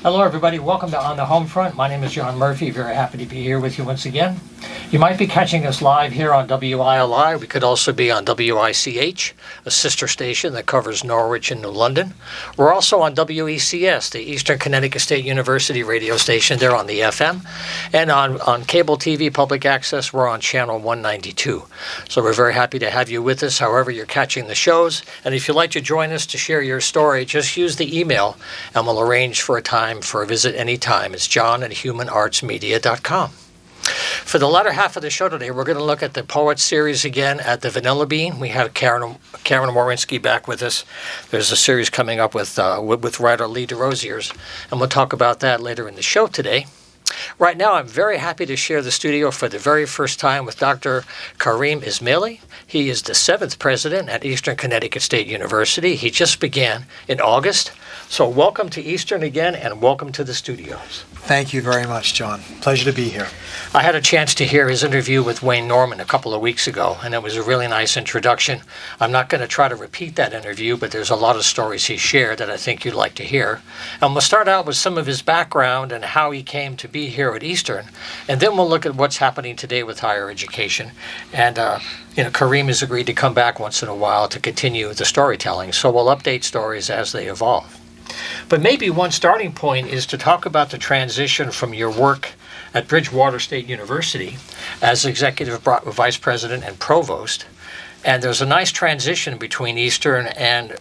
Hello, everybody. Welcome to On the Homefront. My name is John Murphy. Very happy to be here with you once again. You might be catching us live here on WILI. We could also be on WICH, a sister station that covers Norwich and New London. We're also on WECS, the Eastern Connecticut State University radio station. They're on the FM. And on cable TV, public access, we're on channel 192. So we're very happy to have you with us, however you're catching the shows. And if you'd like to join us to share your story, just use the email and we'll arrange for a time for a visit anytime. It's john@humanartsmedia.com. For the latter half of the show today, we're going to look at the Poets series again at the Vanilla Bean. We have Karim Warinsky back with us. There's a series coming up with writer Lee Derosiers, and we'll talk about that later in the show today. Right now, I'm very happy to share the studio for the very first time with Dr. Karim Ismaili. He is the 7th president at Eastern Connecticut State University. He just began in August. So welcome to Eastern again, and welcome to the studios. Thank you very much, John. Pleasure to be here. I had a chance to hear his interview with Wayne Norman a couple of weeks ago, and it was a really nice introduction. I'm not going to try to repeat that interview, but there's a lot of stories he shared that I think you'd like to hear. And we'll start out with some of his background and how he came to be here at Eastern, and then we'll look at what's happening today with higher education. And Karim has agreed to come back once in a while to continue the storytelling, so we'll update stories as they evolve. But maybe one starting point is to talk about the transition from your work at Bridgewater State University as executive vice president and provost. And there's a nice transition between Eastern and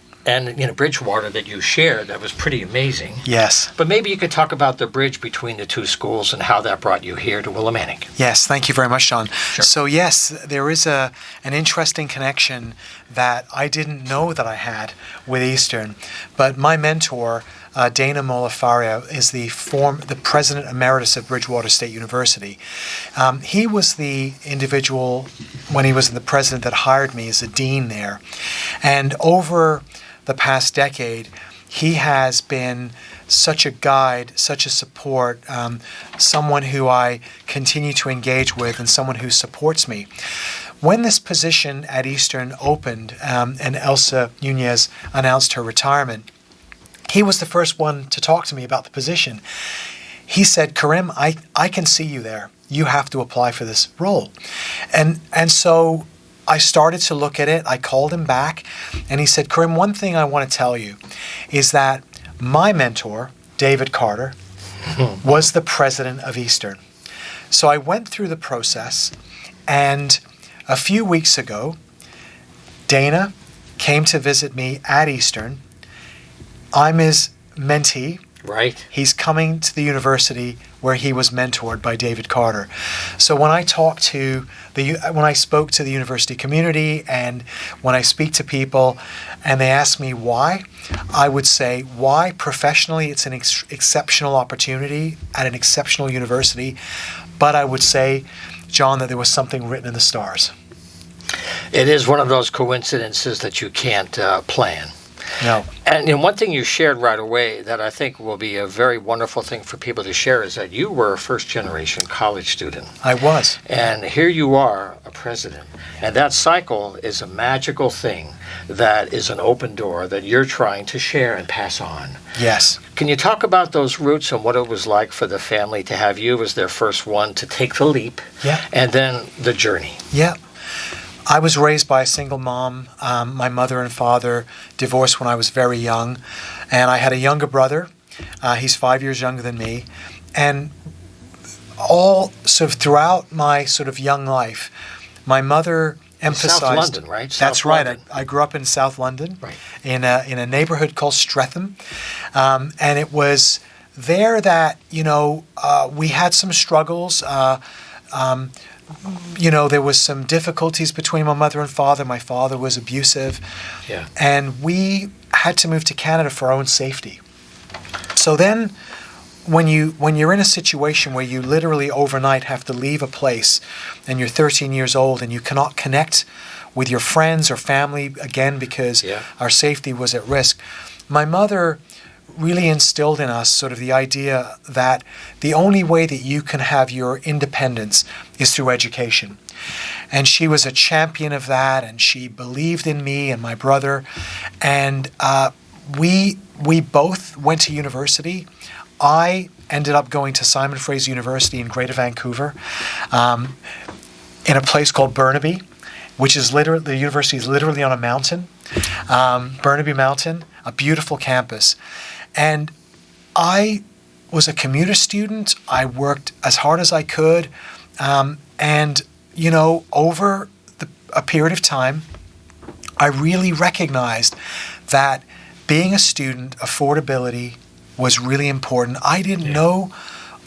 Bridgewater that you shared that was pretty amazing. Yes. But maybe you could talk about the bridge between the two schools and how that brought you here to Willimantic. Yes, thank you very much, John. Sure. So yes, there is an interesting connection that I didn't know that I had with Eastern, but my mentor, Dana Molafaria, is the president emeritus of Bridgewater State University. He was the individual, when he was the president, that hired me as a dean there. And over the past decade, he has been such a guide, such a support, someone who I continue to engage with and someone who supports me. When this position at Eastern opened and Elsa Nunez announced her retirement, he was the first one to talk to me about the position. He said, Karim, I can see you there. You have to apply for this role. And so I started to look at it. I called him back and he said, Karim, one thing I want to tell you is that my mentor, David Carter, was the president of Eastern. So I went through the process, and a few weeks ago, Dana came to visit me at Eastern. I'm his mentee. Right. He's coming to the university where he was mentored by David Carter. So when I spoke to the university community and when I speak to people and they ask me why, I would say why professionally it's an exceptional opportunity at an exceptional university, but I would say, John, that there was something written in the stars. It is one of those coincidences that you can't plan. No. And one thing you shared right away that I think will be a very wonderful thing for people to share is that you were a first-generation college student. I was. And here you are, a president. And that cycle is a magical thing that is an open door that you're trying to share and pass on. Yes. Can you talk about those roots and what it was like for the family to have you as their first one to take the leap? Yeah. And then the journey? Yeah. I was raised by a single mom. My mother and father divorced when I was very young. And I had a younger brother. He's 5 years younger than me. And all sort of throughout my sort of young life, my mother emphasized... South London, right? That's right. I grew up in South London, right, in a neighborhood called Streatham. And it was there that, we had some struggles. There was some difficulties between my mother and father. My father was abusive. Yeah. And we had to move to Canada for our own safety. So then when you're in a situation where you literally overnight have to leave a place and you're 13 years old and you cannot connect with your friends or family again because our safety was at risk, my mother really instilled in us sort of the idea that the only way that you can have your independence is through education. And she was a champion of that, and she believed in me and my brother. And we both went to university. I ended up going to Simon Fraser University in Greater Vancouver, in a place called Burnaby, which is literally, the university is literally on a mountain, Burnaby Mountain, a beautiful campus. And I was a commuter student. I worked as hard as I could. And, you know, over a period of time, I really recognized that being a student, affordability was really important. I didn't know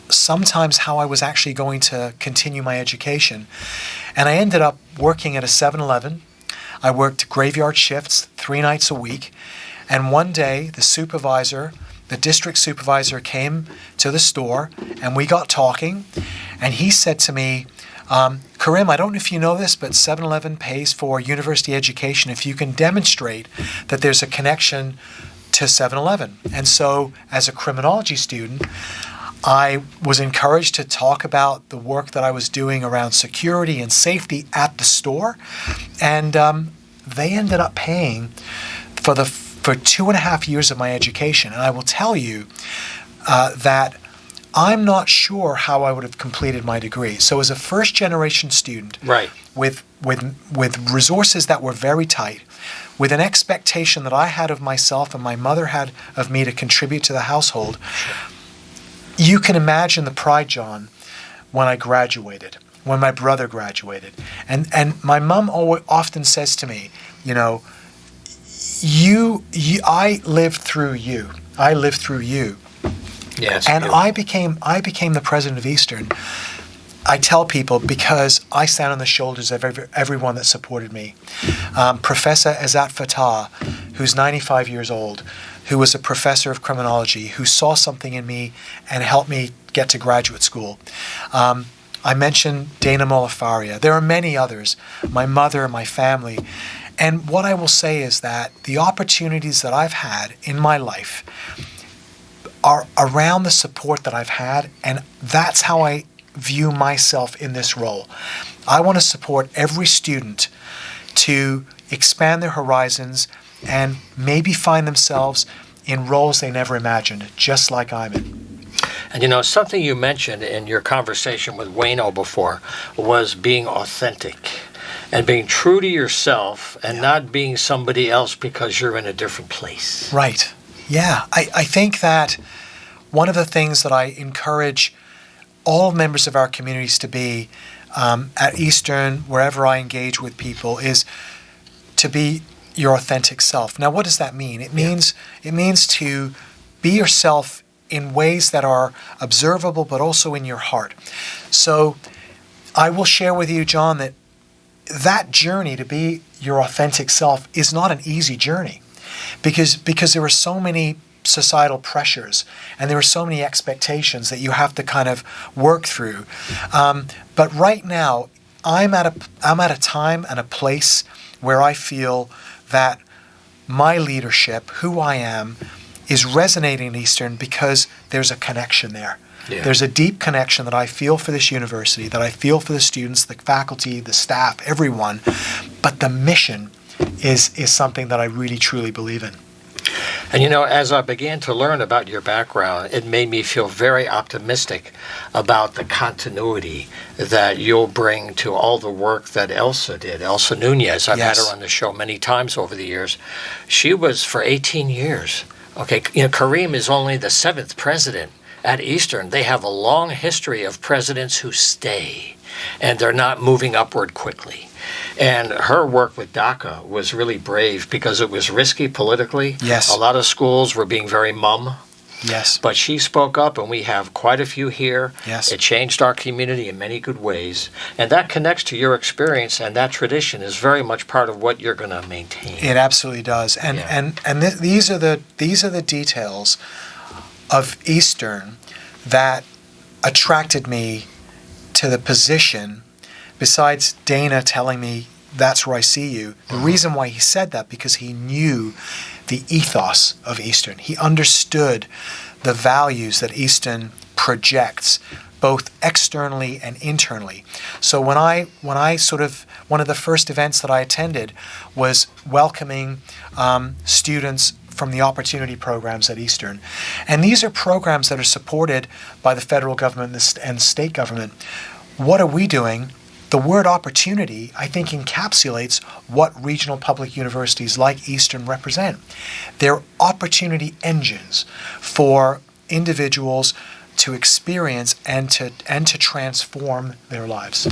sometimes how I was actually going to continue my education. And I ended up working at a 7-Eleven. I worked graveyard shifts 3 nights a week. And one day, the district supervisor came to the store, and we got talking. And he said to me, Karim, I don't know if you know this, but 7-Eleven pays for university education if you can demonstrate that there's a connection to 7-Eleven. And so, as a criminology student, I was encouraged to talk about the work that I was doing around security and safety at the store. And they ended up paying for 2.5 years of my education. And I will tell you that I'm not sure how I would have completed my degree. So as a first-generation student, Right. with resources that were very tight, with an expectation that I had of myself and my mother had of me to contribute to the household, you can imagine the pride, John, when I graduated, when my brother graduated. And my mom often says to me, you know, I lived through you. I lived through you. Yes. And I became the president of Eastern. I tell people because I stand on the shoulders of everyone that supported me. Professor Izzat Fattah, who's 95 years old, who was a professor of criminology, who saw something in me and helped me get to graduate school. I mentioned Dana Molifaria. There are many others, my mother, my family. And what I will say is that the opportunities that I've had in my life are around the support that I've had, and that's how I view myself in this role. I want to support every student to expand their horizons and maybe find themselves in roles they never imagined, just like I'm in. And you know, something you mentioned in your conversation with Wayno before was being authentic and being true to yourself and not being somebody else because you're in a different place. Right. Yeah. I think that one of the things that I encourage all members of our communities to be at Eastern, wherever I engage with people, is to be your authentic self. Now, what does that mean? It means to be yourself in ways that are observable, but also in your heart. So I will share with you, John, that journey to be your authentic self is not an easy journey because there are so many societal pressures and there are so many expectations that you have to kind of work through. But right now, I'm at a time and a place where I feel that my leadership, who I am, is resonating in Eastern because there's a connection there. Yeah. There's a deep connection that I feel for this university, that I feel for the students, the faculty, the staff, everyone. But the mission is something that I really, truly believe in. And you know, as I began to learn about your background, it made me feel very optimistic about the continuity that you'll bring to all the work that Elsa did. Elsa Nunez, I've had her on the show many times over the years. She was for 18 years. Okay, you know, Karim is only the 7th president at Eastern. They have a long history of presidents who stay, and they're not moving upward quickly. And her work with DACA was really brave because it was risky politically. Yes. A lot of schools were being very mum. Yes. But she spoke up, and we have quite a few here. Yes. It changed our community in many good ways. And that connects to your experience, and that tradition is very much part of what you're going to maintain. It absolutely does. And these are the details of Eastern that attracted me to the position. Besides Dana telling me, that's where I see you, the reason why he said that, because he knew the ethos of Eastern. He understood the values that Eastern projects, both externally and internally. So when I sort of, one of the first events that I attended was welcoming students from the opportunity programs at Eastern. And these are programs that are supported by the federal government and state government. What are we doing? The word opportunity, I think, encapsulates what regional public universities like Eastern represent. They're opportunity engines for individuals to experience and to transform their lives.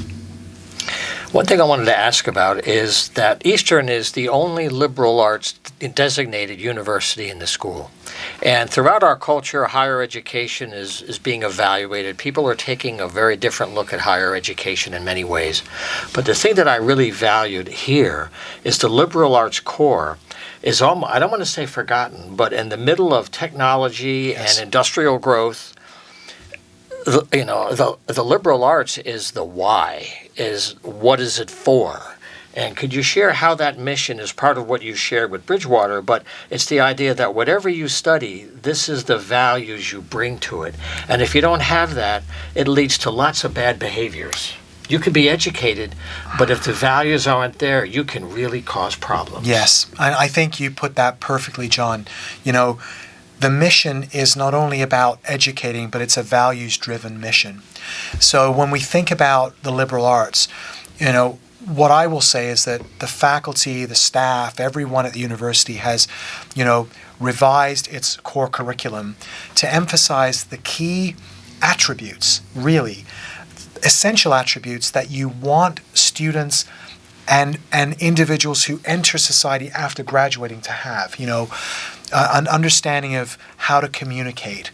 One thing I wanted to ask about is that Eastern is the only liberal arts designated university in the school. And throughout our culture, higher education is being evaluated. People are taking a very different look at higher education in many ways. But the thing that I really valued here is the liberal arts core is almost, I don't want to say forgotten, but in the middle of technology and industrial growth, the liberal arts is the why, is what is it for? And could you share how that mission is part of what you shared with Bridgewater, but it's the idea that whatever you study, this is the values you bring to it. And if you don't have that, it leads to lots of bad behaviors. You can be educated, but if the values aren't there, you can really cause problems. Yes, I think you put that perfectly, John. The mission is not only about educating, but it's a values-driven mission. So when we think about the liberal arts, what I will say is that the faculty, the staff, everyone at the university has, revised its core curriculum to emphasize the key attributes, really, essential attributes that you want students and individuals who enter society after graduating to have, an understanding of how to communicate,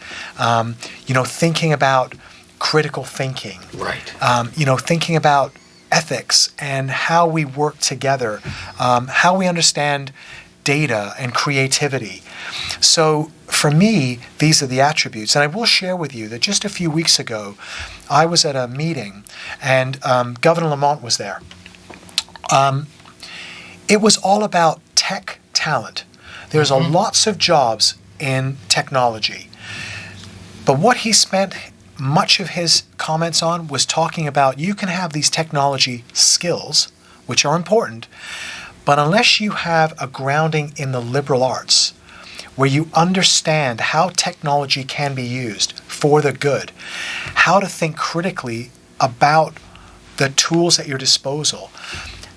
thinking about critical thinking, right? Thinking about ethics and how we work together, how we understand data and creativity. So for me, these are the attributes. And I will share with you that just a few weeks ago, I was at a meeting and Governor Lamont was there. It was all about tech talent. There's lots of jobs in technology. But what he spent much of his comments on was talking about you can have these technology skills, which are important, but unless you have a grounding in the liberal arts, where you understand how technology can be used for the good, how to think critically about the tools at your disposal,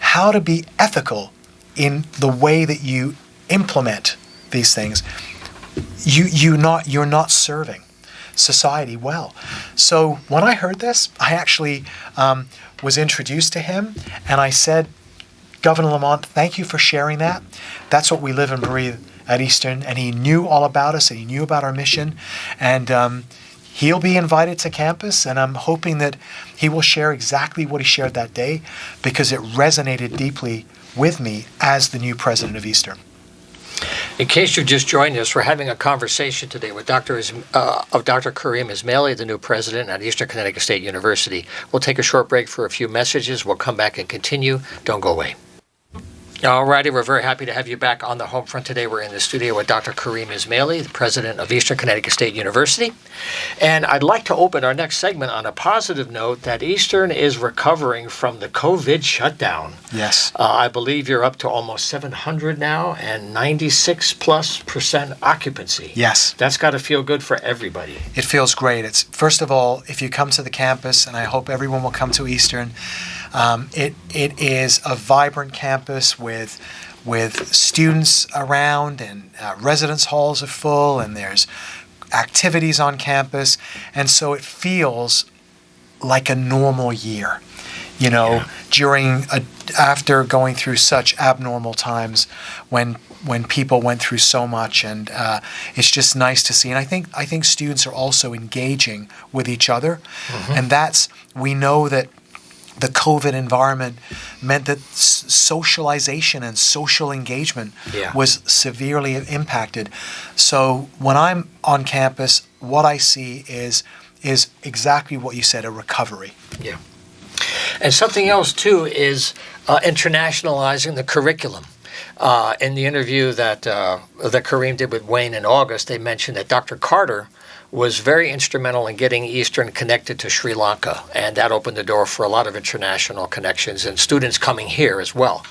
how to be ethical in the way that you implement these things, you're not serving society well. So when I heard this, I actually was introduced to him, and I said, Governor Lamont, thank you for sharing that. That's what we live and breathe at Eastern, and he knew all about us, and he knew about our mission, and he'll be invited to campus, and I'm hoping that he will share exactly what he shared that day, because it resonated deeply with me as the new president of Eastern. In case you just joined us, we're having a conversation today with Dr. Karim Ismaili, the new president at Eastern Connecticut State University. We'll take a short break for a few messages. We'll come back and continue. Don't go away. All righty, we're very happy to have you back on the Homefront today. We're in the studio with Dr. Karim Ismaili, the president of Eastern Connecticut State University. And I'd like to open our next segment on a positive note that Eastern is recovering from the COVID shutdown. Yes. I believe you're up to almost 700 now and 96+% occupancy. Yes. That's got to feel good for everybody. It feels great. It's, first of all, if you come to the campus, and I hope everyone will come to Eastern, it is a vibrant campus with students around, and residence halls are full, and there's activities on campus, and so it feels like a normal year, after going through such abnormal times when people went through so much, and it's just nice to see. And I think students are also engaging with each other, and we know that the COVID environment meant that socialization and social engagement was severely impacted. So when I'm on campus, what I see is exactly what you said, a recovery. Yeah. And something else, too, is internationalizing the curriculum. In the interview that Karim did with Wayne in August, they mentioned that Dr. Carter was very instrumental in getting Eastern connected to Sri Lanka, and that opened the door for a lot of international connections and students coming here as well.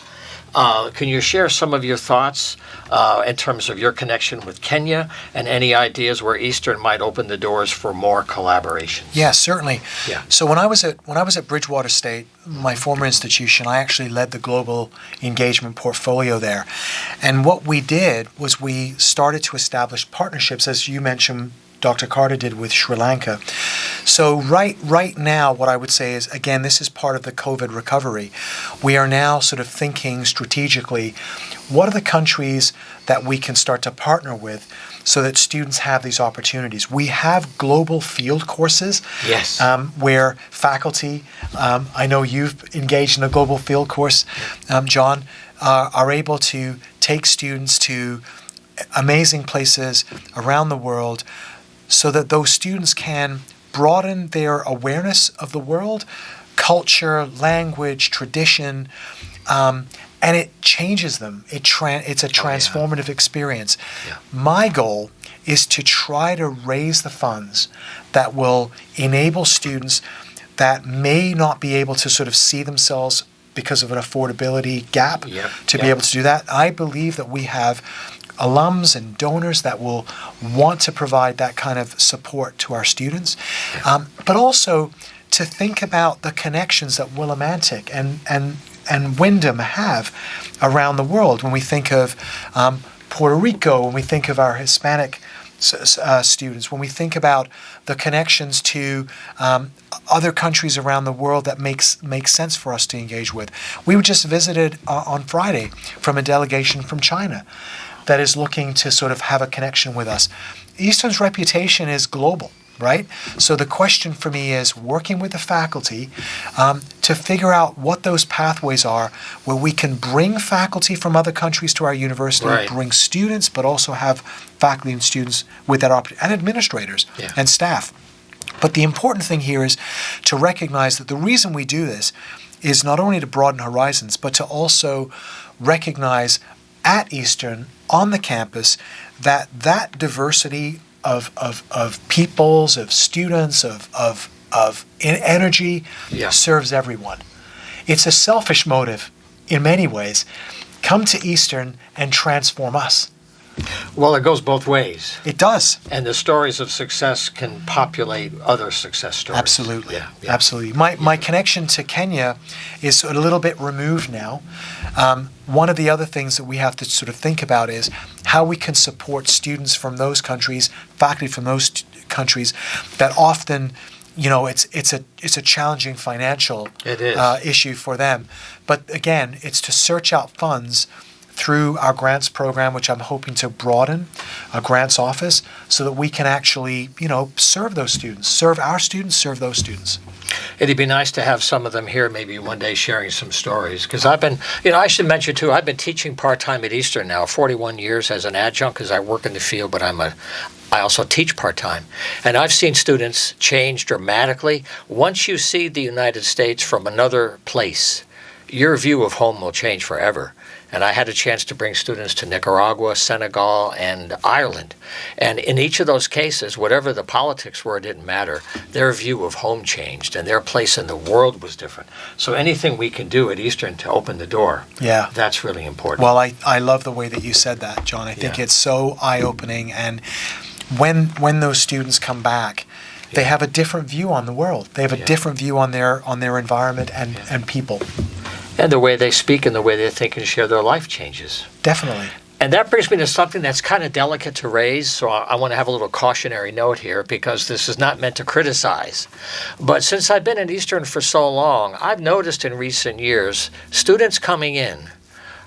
Can you share some of your thoughts in terms of your connection with Kenya and any ideas where Eastern might open the doors for more collaborations? Yeah, certainly. Yeah. So when I was at Bridgewater State, my former institution, I actually led the global engagement portfolio there. And what we did was we started to establish partnerships, as you mentioned, Dr. Carter did with Sri Lanka. So right now, what I would say is, again, this is part of the COVID recovery. We are now sort of thinking strategically, what are the countries that we can start to partner with so that students have these opportunities? We have global field courses. Yes. Where faculty, I know you've engaged in a global field course, John, are able to take students to amazing places around the world so that those students can broaden their awareness of the world, culture, language, tradition, and it changes them. It's a transformative experience. Yeah. My goal is to try to raise the funds that will enable students that may not be able to sort of see themselves because of an affordability gap to be able to do that. I believe that we have alums and donors that will want to provide that kind of support to our students, but also to think about the connections that Willimantic and Wyndham have around the world. When we think of Puerto Rico, when we think of our Hispanic students, when we think about the connections to other countries around the world that makes sense for us to engage with. We were just visited on Friday from a delegation from China that is looking to sort of have a connection with us. Eastern's reputation is global, right? So the question for me is working with the faculty to figure out what those pathways are where we can bring faculty from other countries to our university, bring students, but also have faculty and students with that opportunity, and administrators and staff. But the important thing here is to recognize that the reason we do this is not only to broaden horizons, but to also recognize at Eastern, on the campus, that diversity of peoples, of students, of energy serves everyone. It's a selfish motive in many ways. Come to Eastern and transform us. Well, it goes both ways. It does. And the stories of success can populate other success stories. Absolutely. Yeah. Absolutely. My connection to Kenya is a little bit removed now. One of the other things that we have to sort of think about is how we can support students from those countries, faculty from those countries that often, it's a challenging financial issue for them. But again, it's to search out funds through our grants program, which I'm hoping to broaden, a grants office, so that we can actually, serve those students, serve our students, serve those students. It'd be nice to have some of them here maybe one day sharing some stories. Because I've been, I should mention too, I've been teaching part-time at Eastern now, 41 years as an adjunct because I work in the field, but I also teach part-time. And I've seen students change dramatically. Once you see the United States from another place, your view of home will change forever. And I had a chance to bring students to Nicaragua, Senegal, and Ireland. And in each of those cases, whatever the politics were, it didn't matter. Their view of home changed, and their place in the world was different. So anything we can do at Eastern to open the door, that's really important. Well, I love the way that you said that, John. I think it's so eye-opening. And when those students come back, they have a different view on the world. They have a different view on their environment and people. And the way they speak and the way they think and share their life changes. Definitely. And that brings me to something that's kind of delicate to raise, so I want to have a little cautionary note here because this is not meant to criticize. But since I've been at Eastern for so long, I've noticed in recent years, students coming in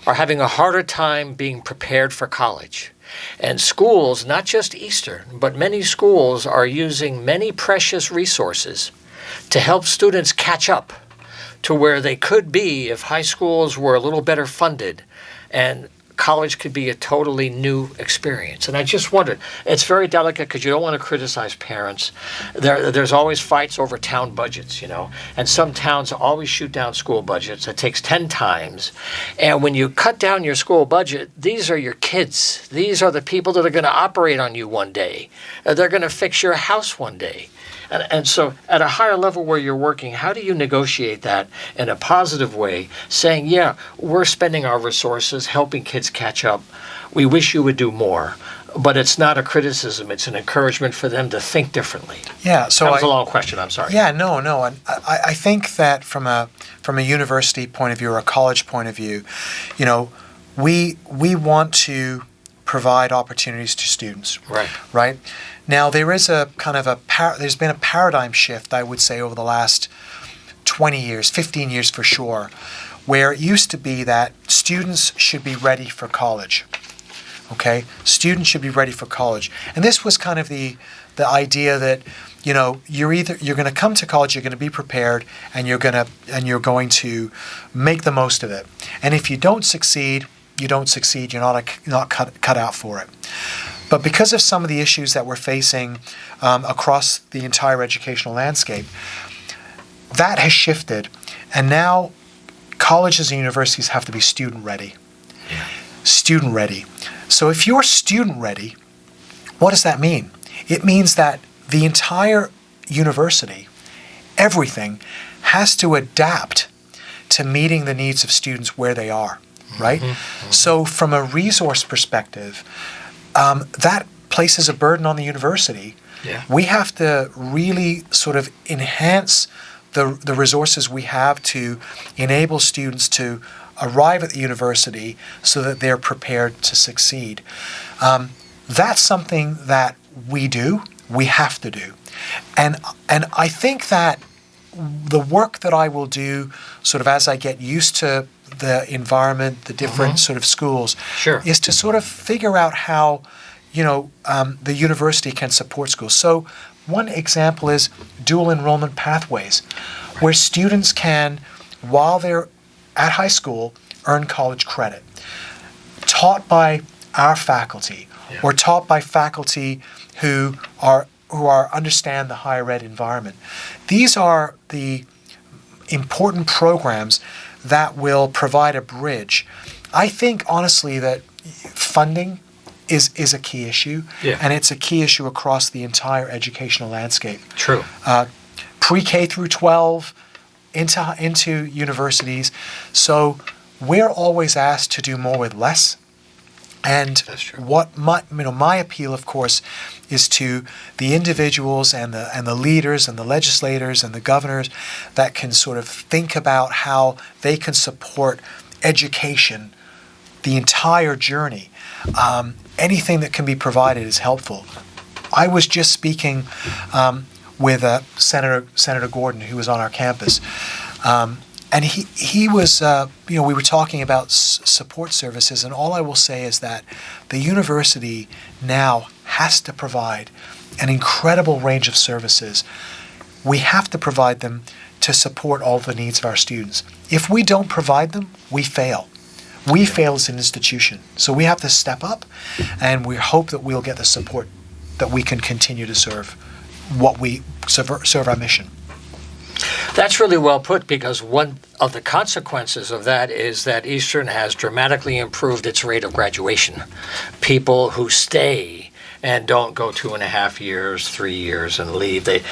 are having a harder time being prepared for college. And schools, not just Eastern, but many schools are using many precious resources to help students catch up to where they could be if high schools were a little better funded. And college could be a totally new experience. And I just wondered, it's very delicate because you don't want to criticize parents. There's always fights over town budgets, and some towns always shoot down school budgets. It takes 10 times. And when you cut down your school budget, these are your kids. These are the people that are going to operate on you one day. They're going to fix your house one day. And so at a higher level where you're working, how do you negotiate that in a positive way, saying, yeah, we're spending our resources helping kids catch up. We wish you would do more. But it's not a criticism. It's an encouragement for them to think differently. Yeah. So that was a long question. I'm sorry. Yeah, no. And I think that from a university point of view or a college point of view, we want to provide opportunities to students. Right. Now, there is there's been a paradigm shift, I would say, over the last 20 years, 15 years for sure, where it used to be that students should be ready for college. Okay? Students should be ready for college. And this was kind of the idea that, you're going to come to college, you're going to be prepared, and you're going to make the most of it. And if you don't succeed, you don't succeed. You're not cut out for it. But because of some of the issues that we're facing across the entire educational landscape, that has shifted. And now colleges and universities have to be student ready. Yeah. Student ready. So if you're student ready, what does that mean? It means that the entire university, everything, has to adapt to meeting the needs of students where they are, right? Mm-hmm. So from a resource perspective, that places a burden on the university. Yeah. We have to really sort of enhance the resources we have to enable students to arrive at the university so that they're prepared to succeed. That's something that we have to do. And I think that the work that I will do sort of as I get used to the environment, the different sort of schools, Sure. is to sort of figure out how, the university can support schools. So one example is dual enrollment pathways, where students can, while they're at high school, earn college credit, taught by our faculty, or taught by faculty who understand the higher ed environment. These are the important programs that will provide a bridge. I think honestly that funding is a key issue, and it's a key issue across the entire educational landscape. True. Pre-K through 12 into universities. So we're always asked to do more with less. And That's true. what my appeal, of course, is to the individuals and the leaders and the legislators and the governors that can sort of think about how they can support education, the entire journey. Anything that can be provided is helpful. I was just speaking with Senator Gordon, who was on our campus. And he was, we were talking about support services, and all I will say is that the university now has to provide an incredible range of services. We have to provide them to support all the needs of our students. If we don't provide them, we fail. We fail as an institution. So we have to step up, and we hope that we'll get the support that we can continue to serve our mission. That's really well put, because one of the consequences of that is that Eastern has dramatically improved its rate of graduation. People who stay and don't go 2.5 years, 3 years and leave. They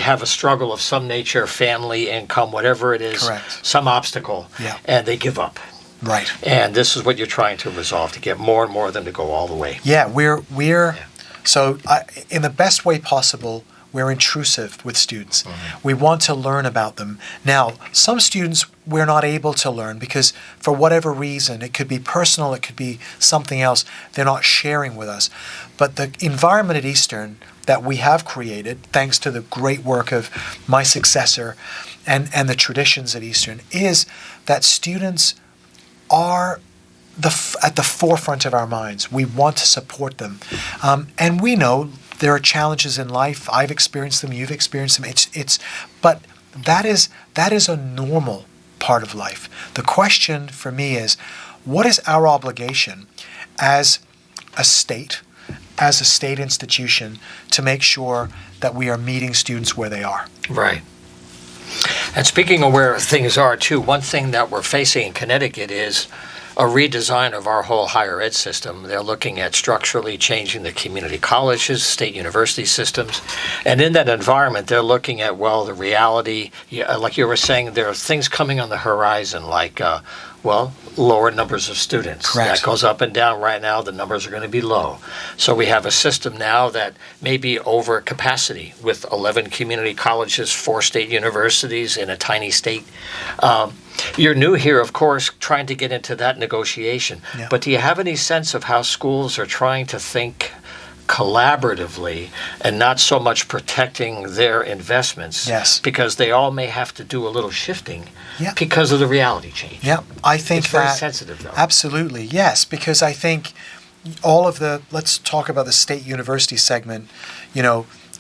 have a struggle of some nature, family, income, whatever it is, Correct. Some obstacle, and they give up. Right. And this is what you're trying to resolve, to get more and more of them to go all the way. Yeah, so in the best way possible, we're intrusive with students. Mm-hmm. We want to learn about them. Now, some students we're not able to learn because for whatever reason, it could be personal, it could be something else, they're not sharing with us. But the environment at Eastern that we have created, thanks to the great work of my successor and the traditions at Eastern, is that students are at the forefront of our minds. We want to support them. And we know there are challenges in life. I've experienced them, you've experienced them. But that is a normal part of life. The question for me is, what is our obligation as a state institution to make sure that we are meeting students where they are. Right. And speaking of where things are, too, one thing that we're facing in Connecticut is a redesign of our whole higher ed system. They're looking at structurally changing the community colleges, state university systems. And in that environment, they're looking at, well, the reality, like you were saying, there are things coming on the horizon, like, lower numbers of students. Correct. That goes up and down. Right now, the numbers are going to be low. So we have a system now that may be over capacity with 11 community colleges, 4 state universities in a tiny state. You're new here, of course, trying to get into that negotiation. Yeah. But do you have any sense of how schools are trying to think collaboratively and not so much protecting their investments? Yes. Because they all may have to do a little shifting Yeah. because of the reality change. Yeah, I think It's very that sensitive, though. Absolutely, yes, because I think let's talk about the state university segment,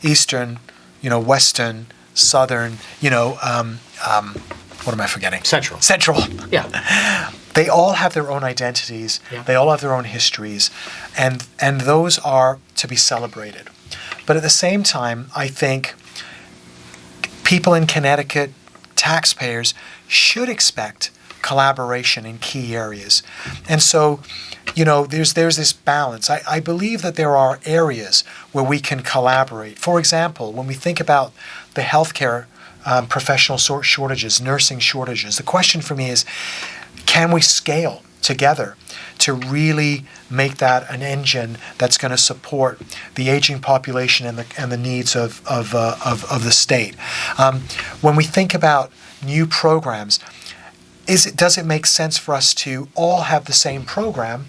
Eastern, Western, Southern, what am I forgetting? Central. Yeah. They all have their own identities. Yeah. They all have their own histories, and those are to be celebrated. But at the same time, I think people in Connecticut, taxpayers, should expect collaboration in key areas. And so, there's this balance. I believe that there are areas where we can collaborate. For example, when we think about the healthcare professional shortages, nursing shortages, the question for me is, can we scale together to really make that an engine that's going to support the aging population and the needs of the state? When we think about new programs, does it make sense for us to all have the same program?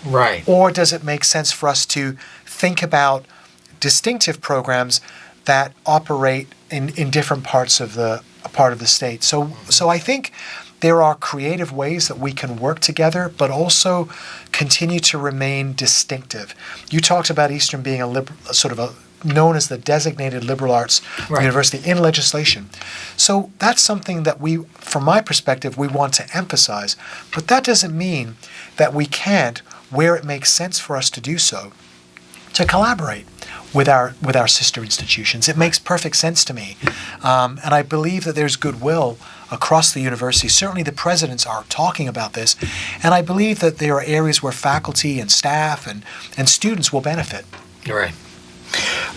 Right. Or does it make sense for us to think about distinctive programs that operate in different parts of the state? So I think there are creative ways that we can work together, but also continue to remain distinctive. You talked about Eastern being known as the designated liberal arts university in legislation. So that's something that from my perspective, we want to emphasize. But that doesn't mean that we can't, where it makes sense for us to do so, to collaborate with our sister institutions. It makes perfect sense to me. And I believe that there's goodwill across the university. Certainly the presidents are talking about this. And I believe that there are areas where faculty and staff and students will benefit. Right.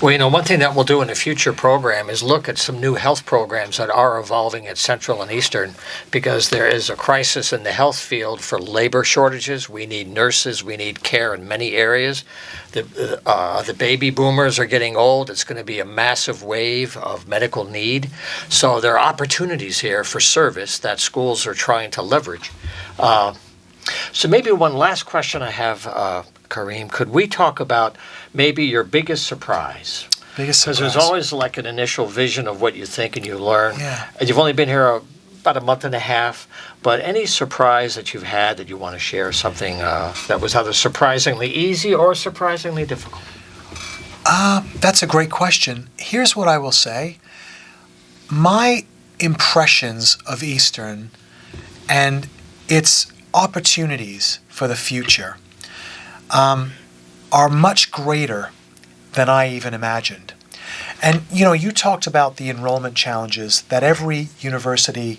Well, one thing that we'll do in a future program is look at some new health programs that are evolving at Central and Eastern, because there is a crisis in the health field for labor shortages. We need nurses. We need care in many areas. The baby boomers are getting old. It's going to be a massive wave of medical need. So there are opportunities here for service that schools are trying to leverage. So maybe one last question I have, Karim, could we talk about maybe your biggest surprise? Because there's always like an initial vision of what you think and you learn. Yeah. And you've only been here about a month and a half, but any surprise that you've had that you want to share, something that was either surprisingly easy or surprisingly difficult? That's a great question. Here's what I will say. My impressions of Eastern and its opportunities for the future are much greater than I even imagined. And you talked about the enrollment challenges that every university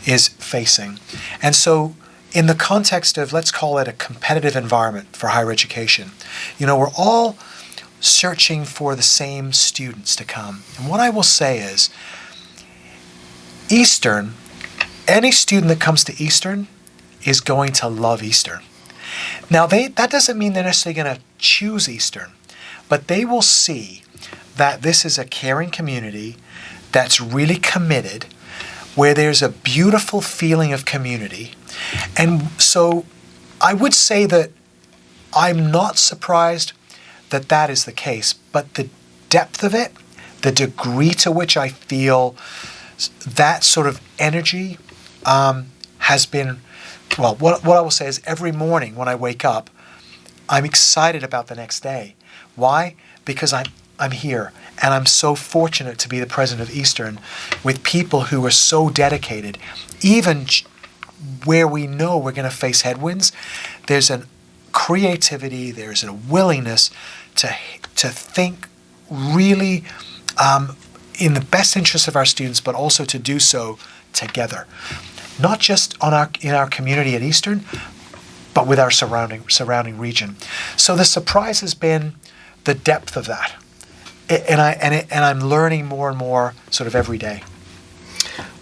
is facing. And so in the context of, let's call it a competitive environment for higher education, we're all searching for the same students to come. And what I will say is, Eastern, any student that comes to Eastern is going to love Eastern. Now, that doesn't mean they're necessarily going to choose Eastern, but they will see that this is a caring community that's really committed, where there's a beautiful feeling of community. And so I would say that I'm not surprised that that is the case, but the depth of it, the degree to which I feel that sort of energy has been, well, what I will say is every morning when I wake up, I'm excited about the next day. Why? Because I'm here, and I'm so fortunate to be the president of Eastern with people who are so dedicated, even where we know we're going to face headwinds, there's a creativity, there's a willingness to think really in the best interest of our students, but also to do so together, not just in our community at Eastern, but with our surrounding region. So the surprise has been the depth of that, and I'm learning more and more sort of every day.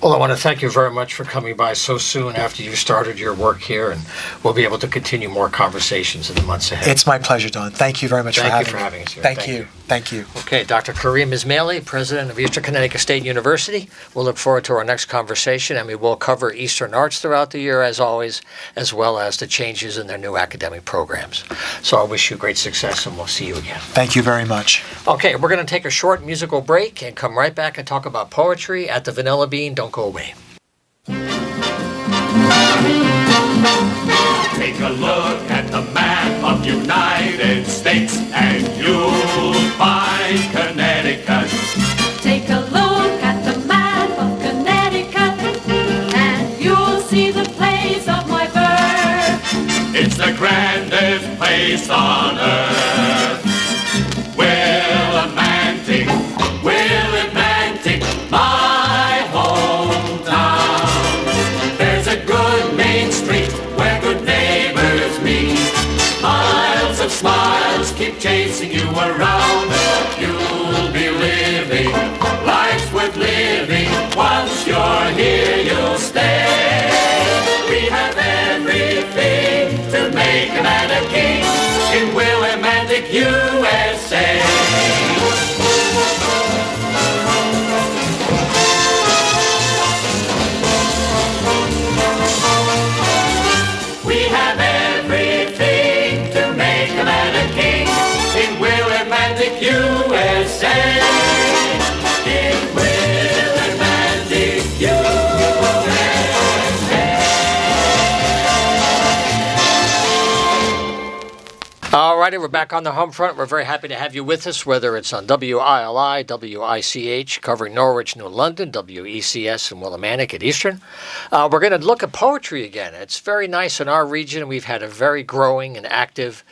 Well, I want to thank you very much for coming by so soon after you started your work here, and we'll be able to continue more conversations in the months ahead. It's my pleasure, Don. Thank you very much for having me. Thank you for having us here. Thank you. Thank you. Okay, Dr. Karim Ismaili, President of Eastern Connecticut State University. We'll look forward to our next conversation, and we will cover Eastern Arts throughout the year, as always, as well as the changes in their new academic programs. So I wish you great success, and we'll see you again. Thank you very much. Okay, we're going to take a short musical break and come right back and talk about poetry at the Vanilla Bean. Don't go away. Take a look at the map of United States and you'll find Connecticut. Take a look at the map of Connecticut and you'll see the place of my birth. It's the grandest place on earth. Willimantic, my hometown. There's a good main street where good neighbors meet. Miles of smiles keep chasing you around. You'll be living, life's worth living. Once you're here, you'll stay. We have everything to make a man a king in Willimantic, USA. We have everything to make a man a king in Willimantic, USA. In Willimantic, USA. All righty, we're back on the home front. We're very happy to have you with us, whether it's on WILI, WICH, covering Norwich, New London, WECS, and Willimantic at Eastern. We're going to look at poetry again. It's very nice in our region. We've had a very growing and active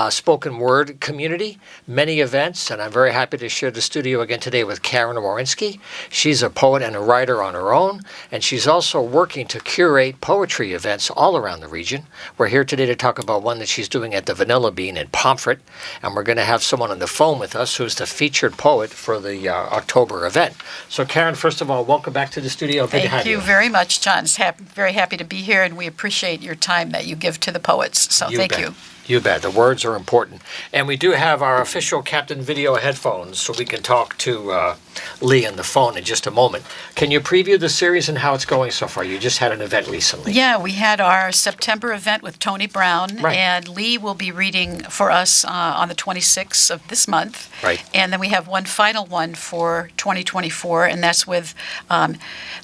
spoken word community, many events, and I'm very happy to share the studio again today with Karim Warinsky. She's a poet and a writer on her own, and she's also working to curate poetry events all around the region. We're here today to talk about one that she's doing at the Vanilla Bean in Pomfret, and we're going to have someone on the phone with us who's the featured poet for the October event. So Karim, first of all, welcome back to the studio. Good to have you. Thank you very much, John. Very happy to be here, and we appreciate your time that you give to the poets. So thank you. You bet. The words are important. And we do have our official Captain Video headphones, so we can talk to Lee on the phone in just a moment. Can you preview the series and how it's going so far? You just had an event recently. Yeah, we had our September event with Tony Brown, Right. and Lee will be reading for us on the 26th of this month. Right. And then we have one final one for 2024, and that's with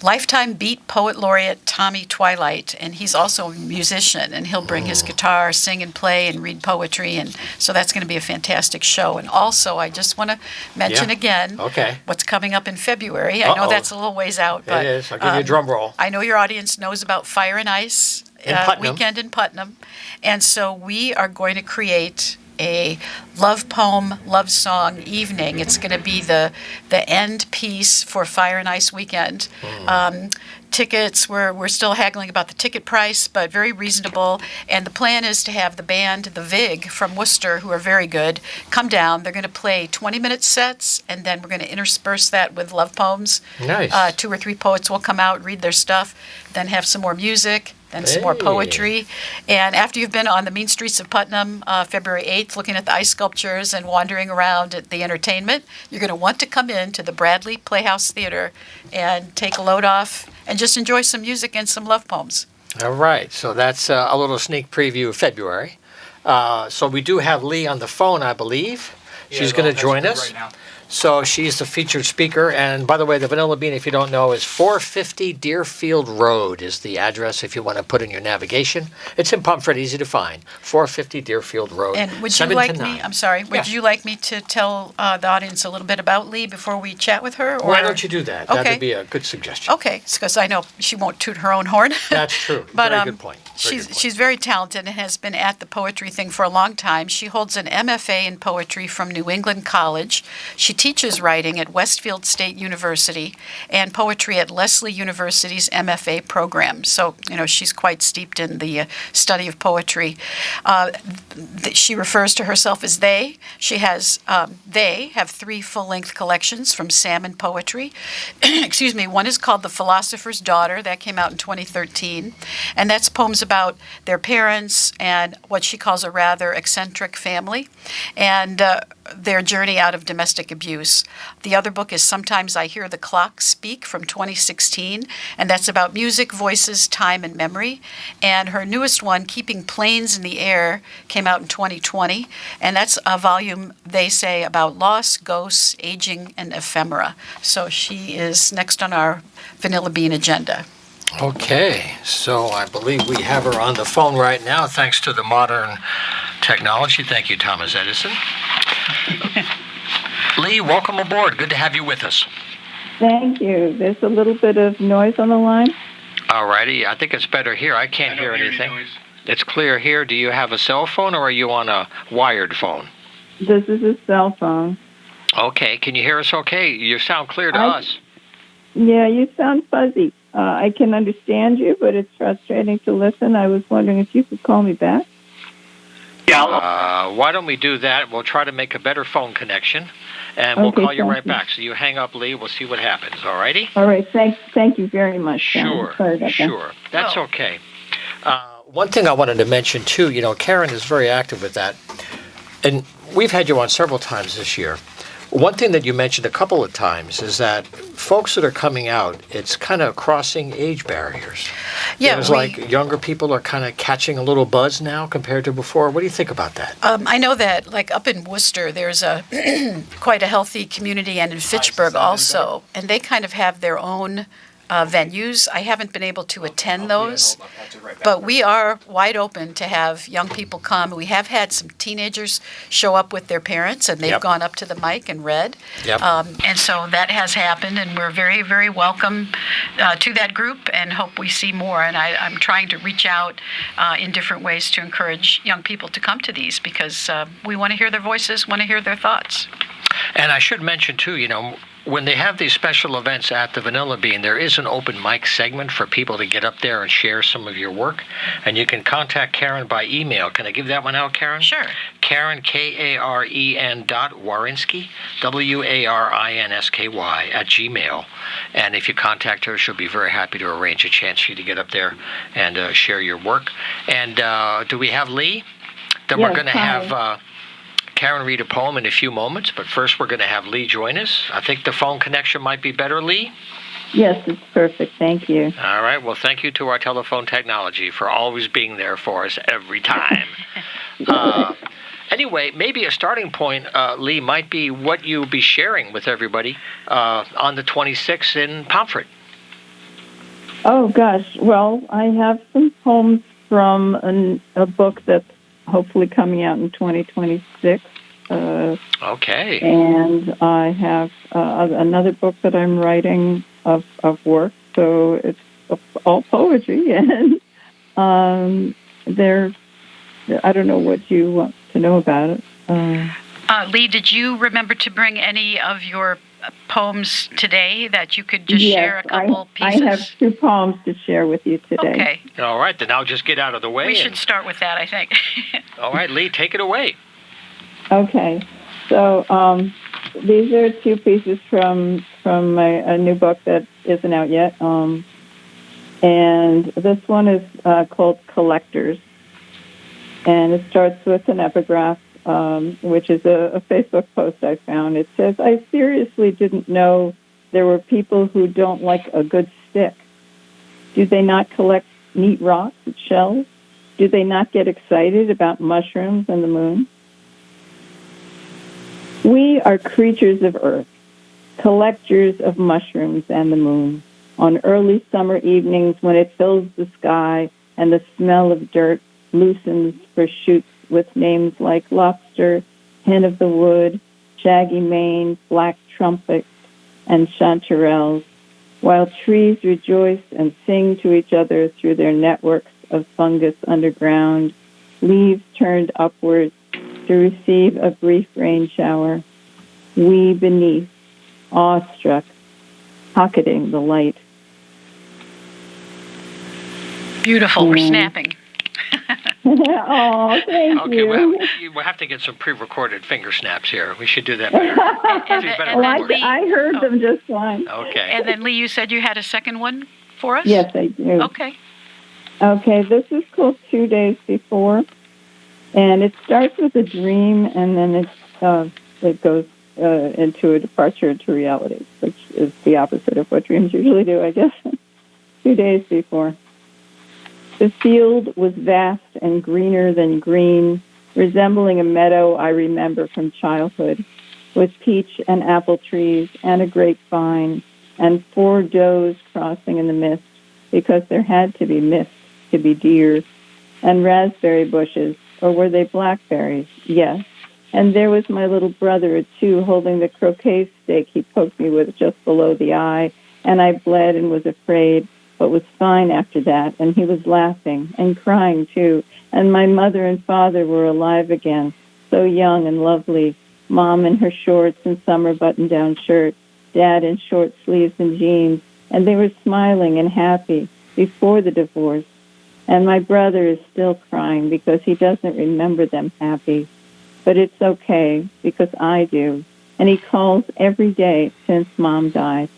Lifetime Beat Poet Laureate Tommy Twilight, and he's also a musician, and he'll bring his guitar, sing and play, and read poetry, and so that's going to be a fantastic show. And also, I just want to mention again what's coming up in February. I know that's a little ways out, but it is. I'll give you a drum roll. I know your audience knows about Fire and Ice In Putnam. weekend in Putnam, and so we are going to create a love poem, love song evening. It's going to be the end piece for Fire and Ice weekend. Tickets, we're still haggling about the ticket price, but very reasonable. And the plan is to have the band, the Vig from Worcester, who are very good, come down. They're going to play 20-minute sets, and then we're going to intersperse that with love poems. Nice. 2 or 3 poets will come out, read their stuff, then have some more music, then some more poetry. And after you've been on the mean streets of Putnam, February 8th, looking at the ice sculptures and wandering around at the entertainment, you're going to want to come in to the Bradley Playhouse Theater and take a load off and just enjoy some music and some love poems. All right. So that's a little sneak preview of February. So we do have Lee on the phone, I believe. She's going to join us. Right now. So she's the featured speaker. And by the way, the Vanilla Bean, if you don't know, is 450 Deerfield Road is the address if you want to put in your navigation. It's in Pomfret, easy to find. 450 Deerfield Road. And would you 7 like to me, 9. I'm sorry, would Yeah. you like me to tell the audience a little bit about Lee before we chat with her? Why don't you do that? That Okay. would be a good suggestion. Okay, because I know she won't toot her own horn. That's true. But Very good point. Very she's good point. she's very talented and has been at the poetry thing for a long time. She holds an MFA in poetry from New England College. She teaches writing at Westfield State University and poetry at Lesley University's MFA program. So, she's quite steeped in the study of poetry. She refers to herself as they. They have 3 full-length collections from Salmon Poetry. Excuse me. One is called The Philosopher's Daughter. That came out in 2013. And that's poems about their parents and what she calls a rather eccentric family and their journey out of domestic abuse. The other book is Sometimes I Hear the Clock Speak from 2016, and that's about music, voices, time, and memory. And her newest one, Keeping Planes in the Air, came out in 2020, and that's a volume, they say, about loss, ghosts, aging, and ephemera. So she is next on our Vanilla Bean agenda. Okay, so I believe we have her on the phone right now, thanks to the modern technology. Thank you, Thomas Edison. Lee, welcome aboard. Good to have you with us. Thank you. There's a little bit of noise on the line. All righty. I think it's better here. I can't hear anything. It's clear here. Do you have a cell phone or are you on a wired phone? This is a cell phone. Okay. Can you hear us okay? You sound clear to us. Yeah, you sound fuzzy. I can understand you, but it's frustrating to listen. I was wondering if you could call me back. Why don't we do that? We'll try to make a better phone connection, and we'll Okay, call you thank right you. back. So you hang up, Lee. We'll see what happens. All righty? All right. Thank you very much. Sharon. Sure. Sorry about that. Sure. That's okay. One thing I wanted to mention, too, Karen is very active with that. And we've had you on several times this year. One thing that you mentioned a couple of times is that folks that are coming out, it's kind of crossing age barriers. Yeah, It's like younger people are kind of catching a little buzz now compared to before. What do you think about that? I know that, like up in Worcester, there's a quite a healthy community, and in Fitchburg also, and they kind of have their own venues. I haven't been able to attend those, but we are wide open to have young people come. We have had some teenagers show up with their parents, and they've Yep. gone up to the mic and read. Yep. And so that has happened, and we're very, very welcome to that group and hope we see more. And I'm trying to reach out in different ways to encourage young people to come to these because we want to hear their voices, want to hear their thoughts. And I should mention, too, when they have these special events at the Vanilla Bean, there is an open mic segment for people to get up there and share some of your work. And you can contact Karen by email. Can I give that one out, Karen? Sure. Karen, Karen .Warinsky, Warinsky @gmail. And if you contact her, she'll be very happy to arrange a chance for you to get up there and share your work. And do we have Lee? Then we're Yes, going to hi. have Karen read a poem in a few moments, but first we're going to have Lee join us. I think the phone connection might be better, Lee. Yes, it's perfect. Thank you. All right. Well, thank you to our telephone technology for always being there for us every time. Anyway, maybe a starting point, Lee, might be what you'll be sharing with everybody on the 26th in Pomfret. Oh, gosh. Well, I have some poems from a book that's hopefully coming out in 2026. Okay. And I have another book that I'm writing of work. So it's all poetry. And I don't know what you want to know about it. Lee, did you remember to bring any of your poems today that you could just share a couple pieces? I have 2 poems to share with you today. Okay. All right. Then I'll just get out of the way. We should start with that, I think. All right, Lee, take it away. Okay. So these are 2 pieces from a new book that isn't out yet. And this one is called Collectors. And it starts with an epigraph, which is a Facebook post I found. It says, "I seriously didn't know there were people who don't like a good stick. Do they not collect neat rocks and shells? Do they not get excited about mushrooms and the moon? We are creatures of earth, collectors of mushrooms and the moon. On early summer evenings when it fills the sky and the smell of dirt loosens for shoots with names like lobster, hen of the wood, shaggy mane, black trumpet, and chanterelles, while trees rejoice and sing to each other through their networks of fungus underground, leaves turned upwards to receive a brief rain shower. We beneath, awestruck, pocketing the light. Beautiful. We're snapping. Oh, thank Okay, you. well, we'll have to get some pre-recorded finger snaps here. We should do that better. And Better then Well, record. I heard them just fine. Okay. And then, Lee, you said you had a second one for us? Yes, I do. Okay. Okay, this is called 2 Days Before, and it starts with a dream, and then it goes into a departure to reality, which is the opposite of what dreams usually do, I guess. 2 days before. The field was vast and greener than green, resembling a meadow I remember from childhood, with peach and apple trees and a grapevine and 4 does crossing in the mist, because there had to be mist to be deer, and raspberry bushes, or were they blackberries? Yes. And there was my little brother, too, holding the croquet stick he poked me with just below the eye, and I bled and was afraid, but was fine after that, and he was laughing and crying, too, and my mother and father were alive again, so young and lovely, Mom in her shorts and summer button-down shirt, Dad in short sleeves and jeans, and they were smiling and happy before the divorce, and my brother is still crying because he doesn't remember them happy, but it's okay because I do, and he calls every day since Mom died.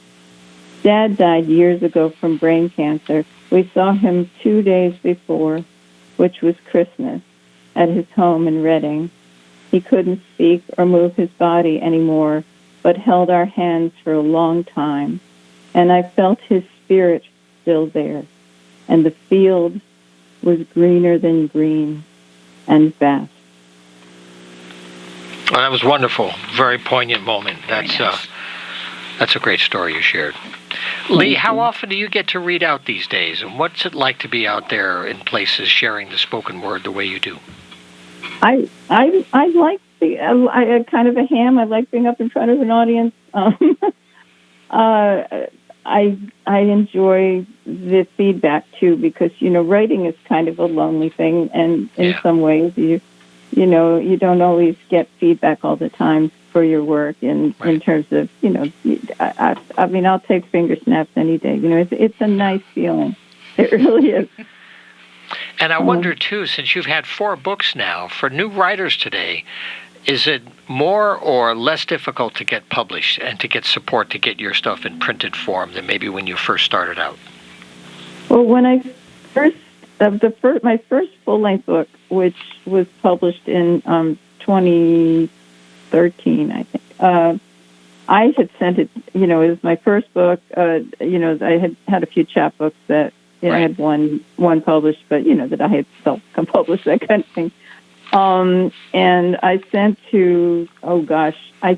Dad died years ago from brain cancer. We saw him 2 days before, which was Christmas, at his home in Reading. He couldn't speak or move his body anymore, but held our hands for a long time, and I felt his spirit still there, and the field was greener than green and vast. Well, that was wonderful. Very poignant moment. That's nice. That's a great story you shared. Lee, how often do you get to read out these days, and what's it like to be out there in places sharing the spoken word the way you do? I like I kind of a ham. I like being up in front of an audience. I enjoy the feedback too, because writing is kind of a lonely thing, and in some ways you don't always get feedback all the time for your work in terms of I mean, I'll take finger snaps any day. It's a nice feeling. It really is. And I wonder too, since you've had 4 books now, for new writers today, is it more or less difficult to get published and to get support to get your stuff in printed form than maybe when you first started out? Well, when I first my first full-length book, which was published in 2013, I think. I had sent it, it was my first book. I had a few chapbooks that I had one published, but, that I had self-published, that kind of thing. And I sent to, I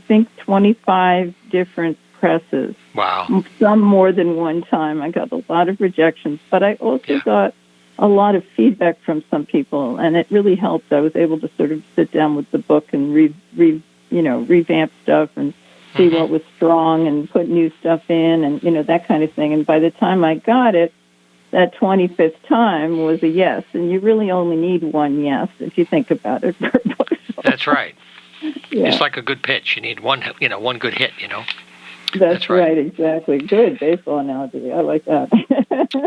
think 25 different presses. Wow. Some more than one time. I got a lot of rejections, but I also got a lot of feedback from some people, and it really helped. I was able to sort of sit down with the book and revamp stuff and see what was strong and put new stuff in and, that kind of thing. And by the time I got it, that 25th time was a yes. And you really only need one yes if you think about it per book. That's right. Yeah. It's like a good pitch. You need one good hit, That's right, exactly. Good baseball analogy. I like that.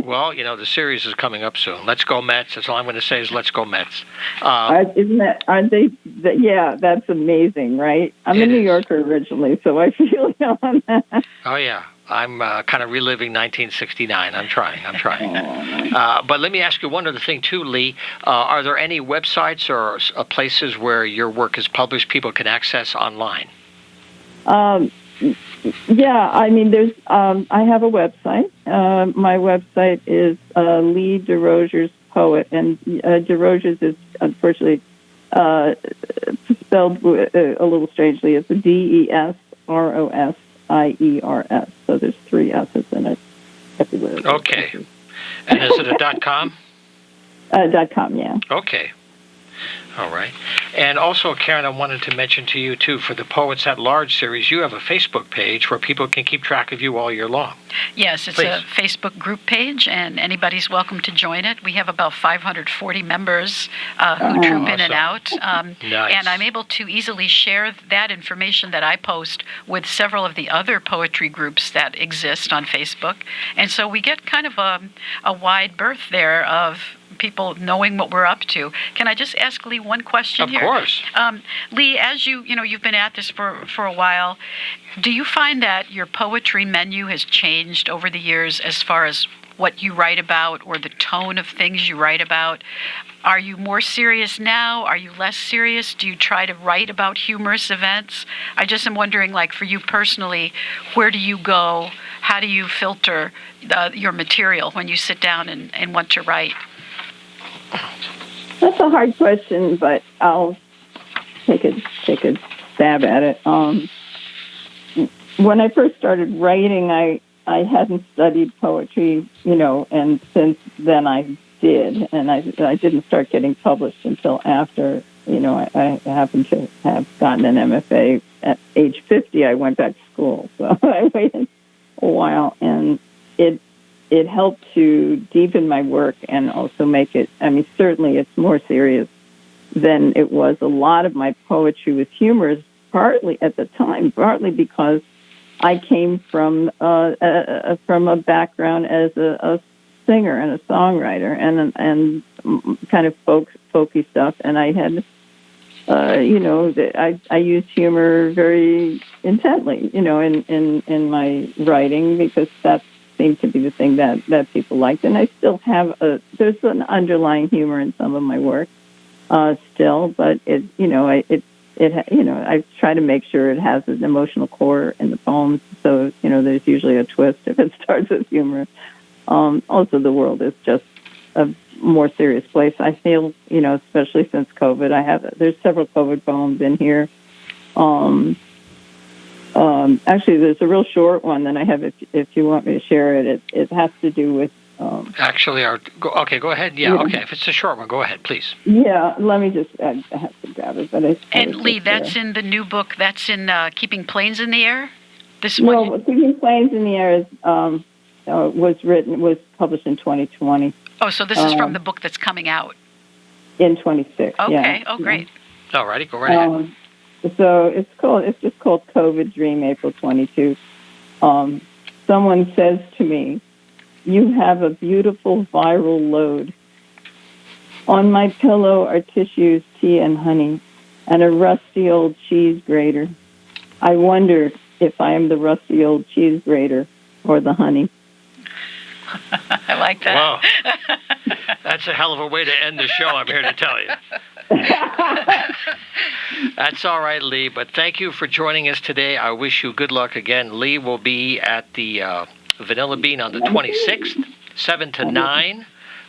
Well, the series is coming up soon. Let's go Mets. That's all I'm going to say is let's go Mets. Aren't they? Yeah, that's amazing, right? I'm a New Yorker originally, so I feel you on that. Oh, yeah. I'm kind of reliving 1969. I'm trying. But let me ask you one other thing, too, Lee. Are there any websites or places where your work is published people can access online? Yeah, I mean, there's. I have a website. My website is Lee Derosiers Poet, and Derosiers is unfortunately spelled a little strangely. It's a DESROSIERS. So there's 3 S's in it everywhere. Okay. And is it a .com? .com, yeah. Okay. All right. And also, Karen, I wanted to mention to you, too, for the Poets at Large series, you have a Facebook page where people can keep track of you all year long. Yes, it's Please. a Facebook group page, and anybody's welcome to join it. We have about 540 members who troop in and out. Nice. And I'm able to easily share that information that I post with several of the other poetry groups that exist on Facebook. And so we get kind of a wide berth there of people knowing what we're up to. Can I just ask Lee one question here? Of course. Lee, as you've been at this for a while, do you find that your poetry menu has changed over the years as far as what you write about or the tone of things you write about? Are you more serious now? Are you less serious? Do you try to write about humorous events? I just am wondering, like, for you personally, where do you go? How do you filter your material when you sit down and want to write? That's a hard question, but I'll take a stab at it. When I first started writing, I hadn't studied poetry, and since then I did, and I didn't start getting published until after, I happened to have gotten an MFA at age 50. I went back to school, so I waited a while, and it helped to deepen my work and also make it, certainly it's more serious than it was. A lot of my poetry was humorous, partly because I came from a background as a singer and a songwriter and kind of folky stuff, and I had, I used humor very intently, in my writing because that seemed to be the thing that people liked, and I still have there's an underlying humor in some of my work still, but I try to make sure it has an emotional core in the poems, so there's usually a twist if it starts with humor. Also, the world is just a more serious place. I feel, especially since COVID, there's several COVID poems in here. Actually, there's a real short one that I have. If you want me to share it, it has to do with. Actually, okay, go ahead. Yeah, okay. If it's a short one, go ahead, please. Yeah, let me just. I have to grab it, but And Lee, that's in the new book. That's in Keeping Planes in the Air. This no, one. Keeping Planes in the Air is was published in 2020. Oh, so this is from the book that's coming out. In 26. Okay. Yeah. Oh, great. All righty, go right ahead. So it's just called COVID Dream, April 22. Someone says to me, "You have a beautiful viral load. On my pillow are tissues, tea, and honey, and a rusty old cheese grater. I wonder if I am the rusty old cheese grater or the honey." I like that. Wow. That's a hell of a way to end the show, I'm here to tell you. That's all right, Lee, but thank you for joining us today. I wish you good luck again. Lee will be at the Vanilla Bean on the 26th, 7 to 9.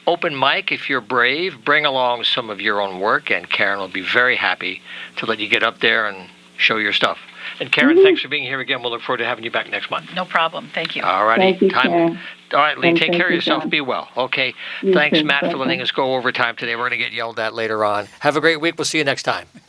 Open mic if you're brave. Bring along some of your own work, and Karen will be very happy to let you get up there and show your stuff. And Karen, thanks for being here again. We'll look forward to having you back next month. No problem. Thank you. All righty. Thank you, Karen. All right, Lee, And take thank care of you, yourself. John. Be well. Okay. You Thanks, too. Matt, for Bye-bye. letting us go overtime today. We're going to get yelled at later on. Have a great week. We'll see you next time.